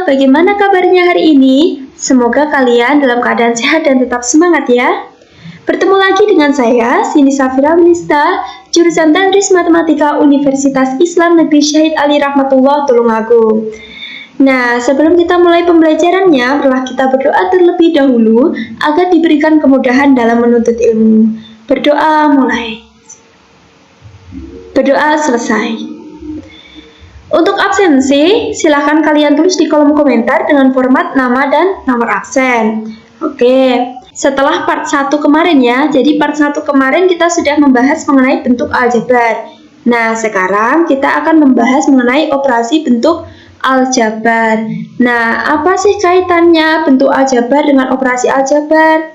bagaimana kabarnya hari ini? Semoga kalian dalam keadaan sehat dan tetap semangat ya. Bertemu lagi dengan saya, Sini Safira Winista, jurusan Teknik Matematika Universitas Islam Negeri Syahid Ali Rahmatullah Tulungagung. Nah, sebelum kita mulai pembelajarannya, marilah kita berdoa terlebih dahulu agar diberikan kemudahan dalam menuntut ilmu. Berdoa mulai. Berdoa selesai. Untuk absensi, silahkan kalian tulis di kolom komentar dengan format nama dan nomor absen. Oke, setelah part 1 kemarin ya, jadi part 1 kemarin kita sudah membahas mengenai bentuk aljabar. Nah, sekarang kita akan membahas mengenai operasi bentuk aljabar. Nah, apa sih kaitannya bentuk aljabar dengan operasi aljabar?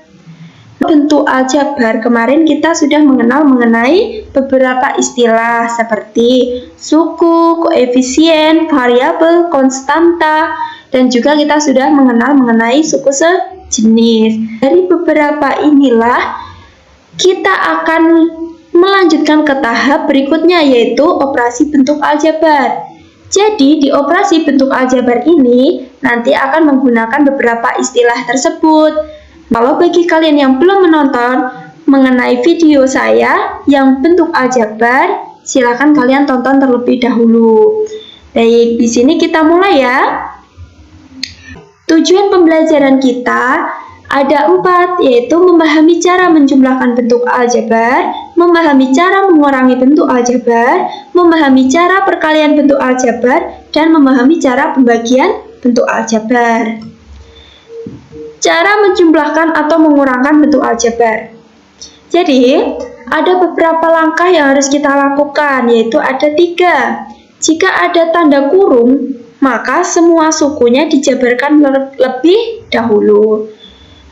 Bentuk aljabar kemarin kita sudah mengenal mengenai beberapa istilah seperti suku, koefisien, variabel, konstanta, dan juga kita sudah mengenal mengenai suku sejenis. Dari beberapa inilah kita akan melanjutkan ke tahap berikutnya, yaitu operasi bentuk aljabar. Jadi di operasi bentuk aljabar ini nanti akan menggunakan beberapa istilah tersebut. Kalau bagi kalian yang belum menonton mengenai video saya yang bentuk aljabar, silakan kalian tonton terlebih dahulu. Baik, di sini kita mulai ya. Tujuan pembelajaran kita ada 4, yaitu memahami cara menjumlahkan bentuk aljabar, memahami cara mengurangi bentuk aljabar, memahami cara perkalian bentuk aljabar, dan memahami cara pembagian bentuk aljabar. Cara menjumlahkan atau mengurangkan bentuk aljabar. Jadi, ada beberapa langkah yang harus kita lakukan, yaitu ada 3. Jika ada tanda kurung, maka semua sukunya dijabarkan lebih dahulu.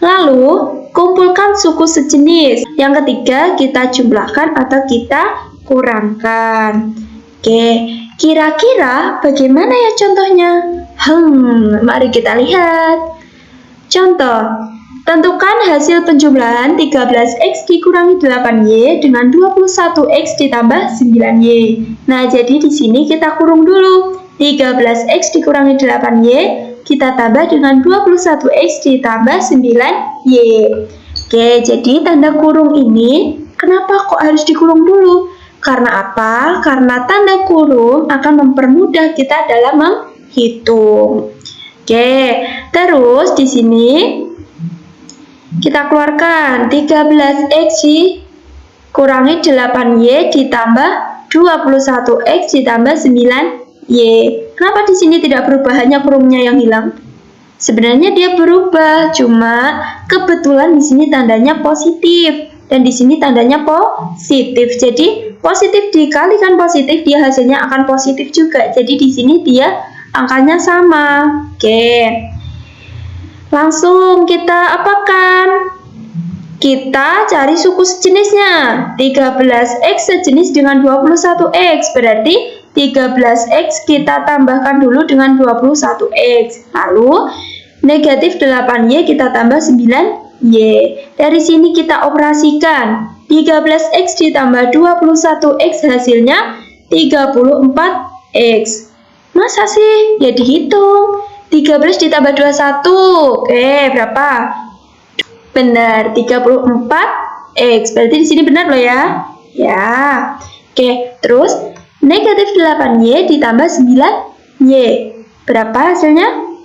Lalu, kumpulkan suku sejenis. Yang ketiga, kita jumlahkan atau kita kurangkan. Oke, kira-kira bagaimana ya contohnya? Mari kita lihat. Contoh, tentukan hasil penjumlahan 13x dikurangi 8y dengan 21x ditambah 9y. Nah, jadi di sini kita kurung dulu. 13x dikurangi 8y, kita tambah dengan 21x ditambah 9y. Oke, jadi tanda kurung ini, kenapa kok harus dikurung dulu? Karena apa? Karena tanda kurung akan mempermudah kita dalam menghitung. Oke, terus di sini kita keluarkan 13x dikurangi 8y ditambah 21x ditambah 9y. Kenapa di sini tidak berubah, hanya kurungnya yang hilang? Sebenarnya dia berubah, cuma kebetulan di sini tandanya positif dan di sini tandanya positif. Jadi positif dikalikan positif, dia hasilnya akan positif juga. Jadi di sini dia angkanya sama. Oke, langsung kita apakan? Kita cari suku sejenisnya. 13x sejenis dengan 21x, berarti 13x kita tambahkan dulu dengan 21x. Lalu negatif 8y kita tambah 9y. Dari sini kita operasikan. 13x ditambah 21x hasilnya 34x. Masa sih? Ya dihitung. 13 ditambah 21. Oke, berapa? Benar, 34x. Berarti di sini benar loh ya. Ya. Oke, terus negatif 8y ditambah 9y. Berapa hasilnya?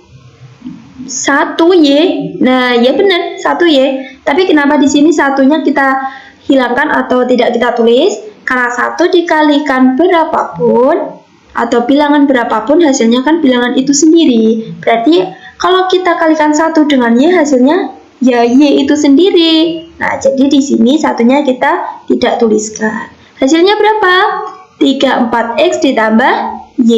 1y. Nah, ya benar, 1y. Tapi kenapa di sini satunya kita hilangkan atau tidak kita tulis? Karena 1 dikalikan berapapun atau bilangan berapapun hasilnya kan bilangan itu sendiri. Berarti kalau kita kalikan 1 dengan y hasilnya ya y itu sendiri. Nah, jadi di sini satunya kita tidak tuliskan. Hasilnya berapa? 34x ditambah y.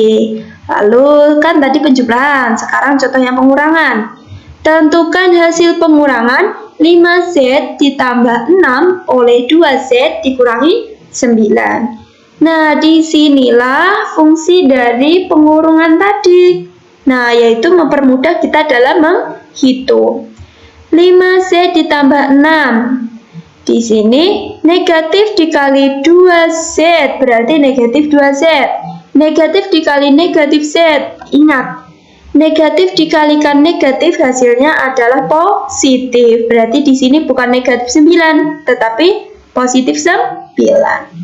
Lalu kan tadi penjumlahan, sekarang contoh yang pengurangan. Tentukan hasil pengurangan 5z ditambah 6 oleh 2z dikurangi 9. Nah, disinilah fungsi dari pengurungan tadi. Nah, yaitu mempermudah kita dalam menghitung. 5z ditambah 6. Di sini negatif dikali 2z berarti negatif 2z. Negatif dikali negatif z. Ingat, Negatif dikalikan negatif hasilnya adalah positif. Berarti di sini bukan negatif 9, tetapi positif 9.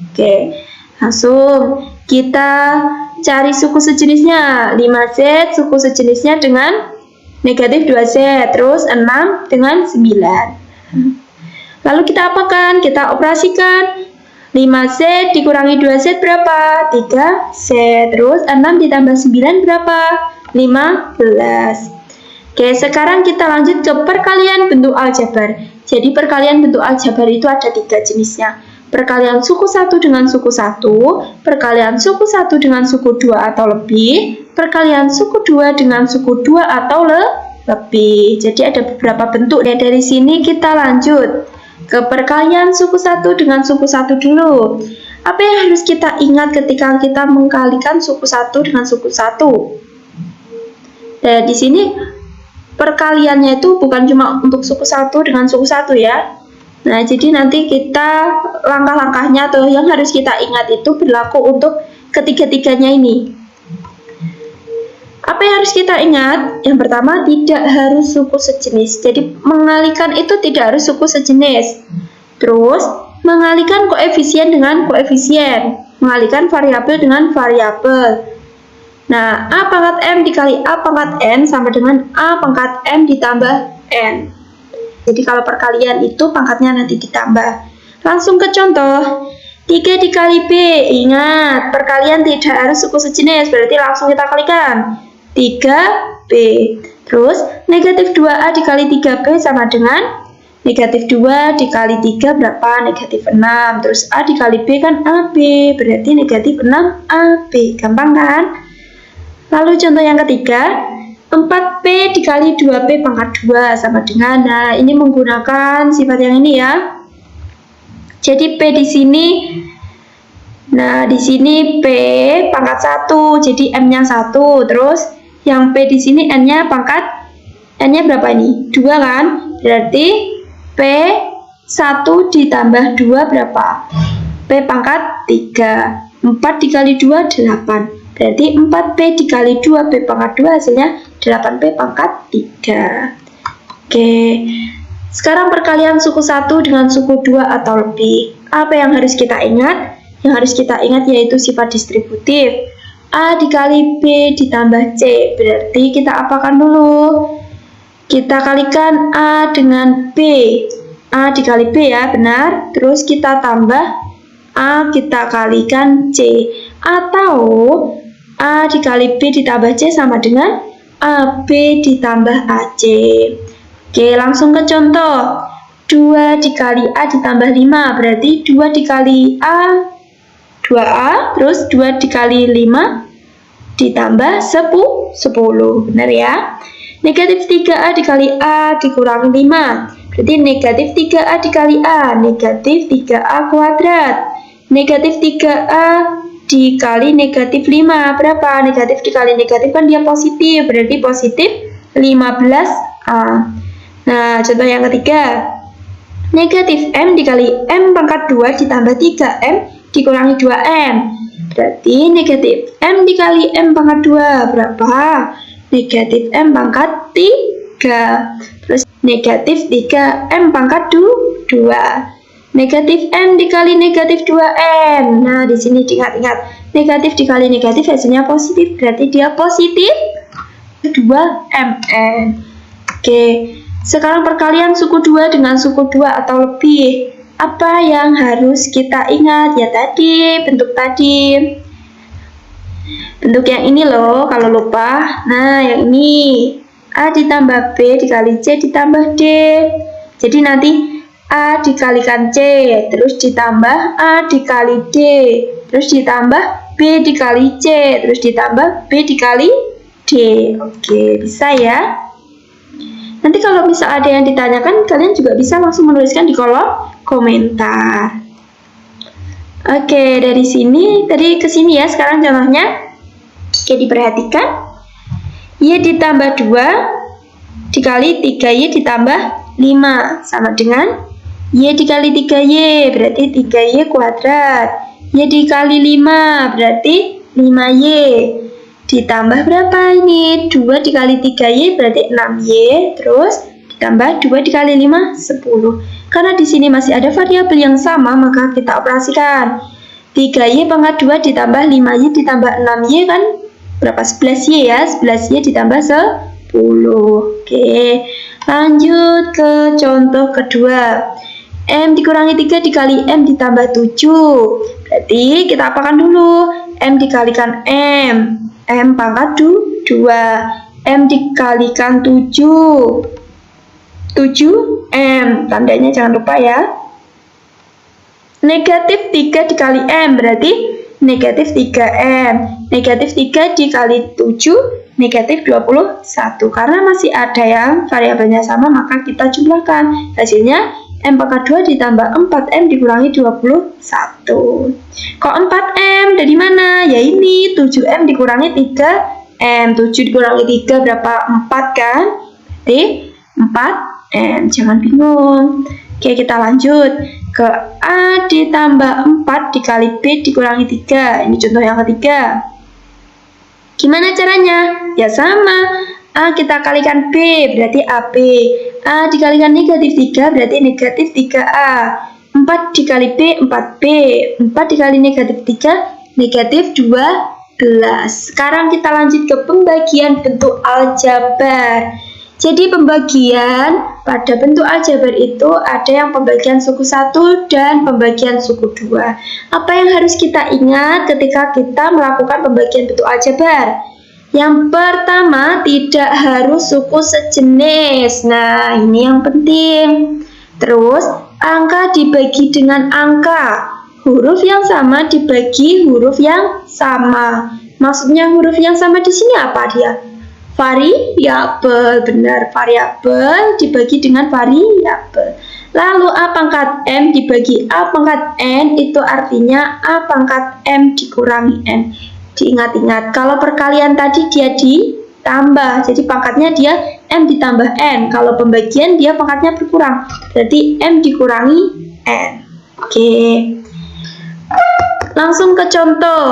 Oke, langsung kita cari suku sejenisnya. 5Z suku sejenisnya dengan negatif 2Z, terus 6 dengan 9. Lalu kita apakan? Kita operasikan. 5Z dikurangi 2Z berapa? 3Z. Terus 6 ditambah 9 berapa? 15. Oke, sekarang kita lanjut ke perkalian bentuk aljabar. Jadi perkalian bentuk aljabar itu ada 3 jenisnya. Perkalian suku 1 dengan suku 1, perkalian suku 1 dengan suku 2 atau lebih, perkalian suku 2 dengan suku 2 atau lebih. Jadi ada beberapa bentuk. Dan dari sini kita lanjut ke perkalian suku 1 dengan suku 1 dulu. Apa yang harus kita ingat ketika kita mengkalikan suku 1 dengan suku 1? Nah, di sini perkaliannya itu bukan cuma untuk suku 1 dengan suku 1 ya. Nah, jadi nanti kita langkah-langkahnya atau yang harus kita ingat itu berlaku untuk ketiga-tiganya ini. Apa yang harus kita ingat? Yang pertama, tidak harus suku sejenis. Jadi mengalihkan itu tidak harus suku sejenis. Terus mengalihkan koefisien dengan koefisien, mengalihkan variabel dengan variabel. Nah, A pangkat M dikali A pangkat N sama dengan A pangkat M ditambah N. Jadi kalau perkalian itu pangkatnya nanti ditambah. Langsung ke contoh. 3 dikali B. Ingat, perkalian tidak harus suku sejenis, berarti langsung kita kalikan. 3B. Terus negatif 2A dikali 3B sama dengan negatif 2 dikali 3 berapa? Negatif 6. Terus A dikali B kan AB, berarti negatif 6AB. Gampang kan? Lalu contoh yang ketiga, 4P dikali 2P pangkat 2 sama dengan, nah ini menggunakan sifat yang ini ya. Jadi P di sini, nah di sini P pangkat 1, jadi M-nya 1. Terus yang P di sini N-nya pangkat, N-nya berapa ini? 2 kan? Berarti P 1 ditambah 2 berapa? P pangkat 3. 4 dikali 2, 8. Berarti 4P dikali 2P pangkat 2 hasilnya 8P pangkat 3. Oke, sekarang perkalian suku 1 dengan suku 2 atau lebih. Apa yang harus kita ingat? Yang harus kita ingat yaitu sifat distributif. A dikali B ditambah C. Berarti kita apakan dulu? Kita kalikan A dengan B. A dikali B ya, benar. Terus kita tambah A kita kalikan C. Atau A dikali B ditambah C sama dengan AB ditambah AC. Oke, langsung ke contoh. 2 dikali A ditambah 5, berarti 2 dikali A, 2A, terus 2 dikali 5 ditambah 10. Benar ya? Negatif 3A dikali A dikurangi 5, berarti negatif 3A dikali A, negatif 3A kuadrat. Negatif 3A dikali negatif 5 berapa? Negatif dikali negatif kan dia positif, berarti positif 15A. Nah, contoh yang ketiga, negatif M dikali M pangkat 2 ditambah 3M dikurangi 2M, berarti negatif M dikali M pangkat 2 berapa? Negatif M pangkat 3. Terus negatif 3M pangkat 2. Negatif M dikali negatif 2M. Nah, di sini diingat-ingat. Negatif dikali negatif hasilnya positif. Berarti dia positif 2MN. Oke. Sekarang perkalian suku 2 dengan suku 2 atau lebih. Apa yang harus kita ingat? Ya tadi, bentuk tadi. Bentuk yang ini loh, kalau lupa. Nah, yang ini. A ditambah B dikali C ditambah D. Jadi nanti A dikalikan C, terus ditambah A dikali D, terus ditambah B dikali C, terus ditambah B dikali D. Oke, bisa ya. Nanti kalau misal ada yang ditanyakan, kalian juga bisa langsung menuliskan di kolom komentar. Oke, dari sini, tadi ke sini ya, sekarang contohnya. Oke, diperhatikan. Y ditambah 2 dikali 3Y ditambah 5 sama dengan Y dikali 3Y berarti 3Y kuadrat. Y dikali 5 berarti 5Y. Ditambah berapa ini? 2 dikali 3Y berarti 6Y. Terus ditambah 2 dikali 5, 10. Karena di sini masih ada variabel yang sama, maka kita operasikan. 3Y pangkat 2 ditambah 5Y ditambah 6Y kan berapa? 11Y ya. 11Y ditambah 10. Oke. Lanjut ke contoh kedua. M dikurangi 3 dikali M ditambah 7. Berarti kita apakan dulu? M dikalikan M. M pangkat 2. M dikalikan 7. 7M. Tandanya jangan lupa ya. Negatif 3 dikali M. Berarti negatif 3M. Negatif 3 dikali 7. Negatif 21. Karena masih ada yang variabelnya sama, maka kita jumlahkan. Hasilnya M pangkat 2 ditambah 4M dikurangi 21. Kok 4M? Dari mana? Ya ini 7M dikurangi 3M. 7 dikurangi 3 berapa? 4 kan? Berarti 4M. Jangan bingung. Oke, kita lanjut ke A ditambah 4 dikali B dikurangi 3. Ini contoh yang ketiga. Gimana caranya? Ya sama. A kita kalikan B berarti AB. A dikalikan negatif 3 berarti negatif 3A. 4 dikali B 4B. 4 dikali negatif 3 negatif 12. Sekarang kita lanjut ke pembagian bentuk aljabar. Jadi pembagian pada bentuk aljabar itu ada yang pembagian suku 1 dan pembagian suku 2. Apa yang harus kita ingat ketika kita melakukan pembagian bentuk aljabar? Yang pertama, tidak harus suku sejenis. Nah, ini yang penting. Terus, angka dibagi dengan angka. Huruf yang sama dibagi huruf yang sama. Maksudnya huruf yang sama di sini apa dia? Variabel. Benar, variabel dibagi dengan variabel. Lalu A pangkat M dibagi A pangkat N, itu artinya A pangkat M dikurangi N. Diingat-ingat, kalau perkalian tadi dia ditambah, jadi pangkatnya dia M ditambah N. Kalau pembagian dia pangkatnya berkurang, berarti M dikurangi N. Oke. Langsung ke contoh.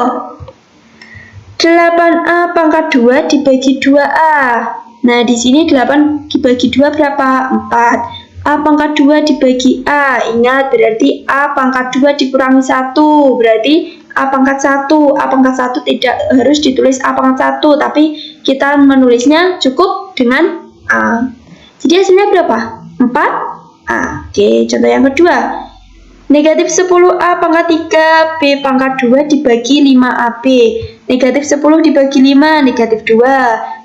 8A pangkat 2 dibagi 2A. Nah, di sini 8 dibagi 2 berapa? 4. A pangkat 2 dibagi A. Ingat, berarti A pangkat 2 dikurangi 1. Berarti A pangkat 1. A pangkat 1 tidak harus ditulis A pangkat 1, tapi kita menulisnya cukup dengan A. Jadi hasilnya berapa? 4A. Oke, contoh yang kedua. Negatif 10A pangkat 3 B pangkat 2 dibagi 5AB. Negatif 10 dibagi 5, negatif 2.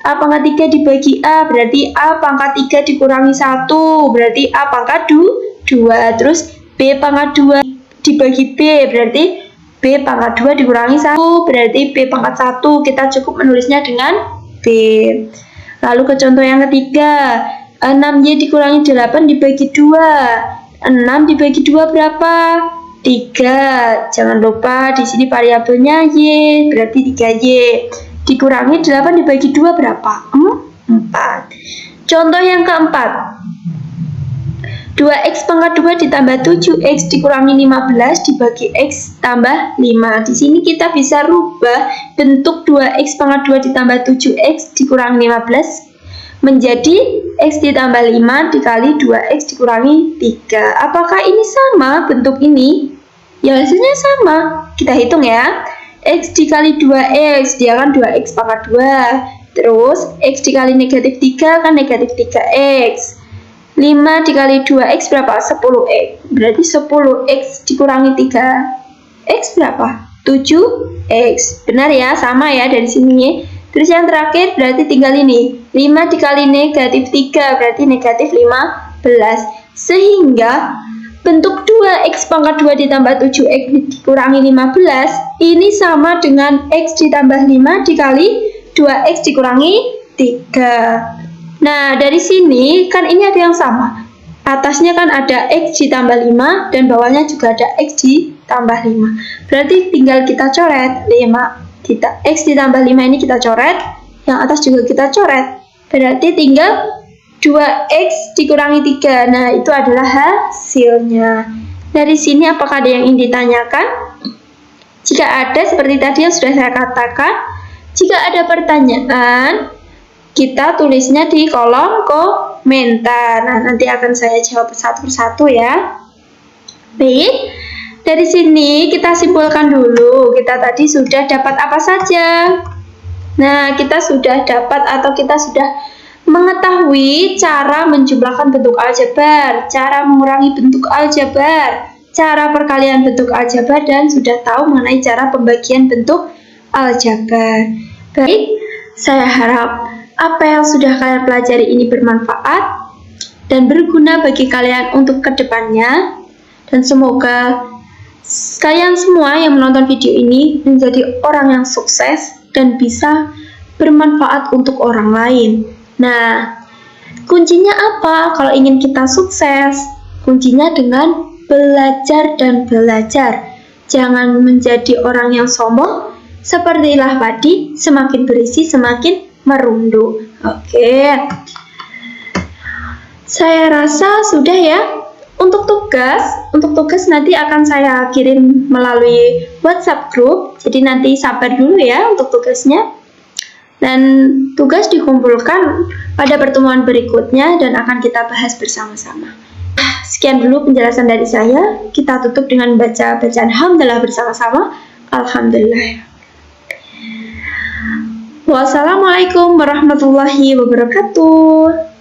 A pangkat 3 dibagi A, berarti A pangkat 3 dikurangi 1, berarti A pangkat 2. Terus B pangkat 2 dibagi B, berarti B pangkat 2 dikurangi 1, berarti B pangkat 1. Kita cukup menulisnya dengan B. Lalu ke contoh yang ketiga. 6Y dikurangi 8 dibagi 2. 6 dibagi 2 berapa? 3. Jangan lupa di sini variabelnya Y, berarti 3Y. Dikurangi 8 dibagi 2 berapa? 4. Contoh yang keempat. 2X pangkat 2 ditambah 7X dikurangi 15 dibagi X tambah 5. Di sini kita bisa rubah bentuk 2X pangkat 2 ditambah 7X dikurangi 15 menjadi X ditambah 5 dikali 2X dikurangi 3. Apakah ini sama bentuk ini? Ya, hasilnya sama. Kita hitung ya. X dikali 2X, dia kan 2X pangkat 2. Terus, X dikali negatif 3 kan negatif 3X. 5 dikali 2X berapa? 10X. Berarti 10X dikurangi 3X berapa? 7X. Benar ya, sama ya dari sini. Terus yang terakhir berarti tinggal ini. 5 dikali negatif 3 berarti negatif 15. Sehingga bentuk 2X pangkat 2 ditambah 7X dikurangi 15 ini sama dengan X ditambah 5 dikali 2X dikurangi 3. Nah, dari sini kan ini ada yang sama. Atasnya kan ada X ditambah 5 dan bawahnya juga ada X ditambah 5. Berarti tinggal kita coret 5. X ditambah 5 ini kita coret, yang atas juga kita coret. Berarti tinggal 2X dikurangi 3. Nah, itu adalah hasilnya. Dari sini apakah ada yang ingin ditanyakan? Jika ada, seperti tadi yang sudah saya katakan, Jika ada pertanyaan, kita tulisnya di kolom komentar. Nah, nanti akan saya jawab satu persatu ya. Baik, dari sini kita simpulkan dulu. Kita tadi sudah dapat apa saja? Nah, kita sudah dapat atau kita sudah mengetahui cara menjumlahkan bentuk aljabar, cara mengurangi bentuk aljabar, cara perkalian bentuk aljabar, dan sudah tahu mengenai cara pembagian bentuk aljabar. Baik, saya harap apa yang sudah kalian pelajari ini bermanfaat dan berguna bagi kalian untuk kedepannya. Dan semoga kalian semua yang menonton video ini menjadi orang yang sukses dan bisa bermanfaat untuk orang lain. Nah, kuncinya apa kalau ingin kita sukses? Kuncinya dengan belajar dan belajar. Jangan menjadi orang yang sombong. Sepertilah padi, semakin berisi semakin merunduk. Oke. Saya rasa sudah ya. Untuk tugas nanti akan saya kirim melalui WhatsApp group. Jadi nanti sabar dulu ya untuk tugasnya. Dan tugas dikumpulkan pada pertemuan berikutnya dan akan kita bahas bersama-sama. Sekian dulu penjelasan dari saya. Kita tutup dengan baca bacaan hamdalah bersama-sama. Alhamdulillah. Wassalamualaikum warahmatullahi wabarakatuh.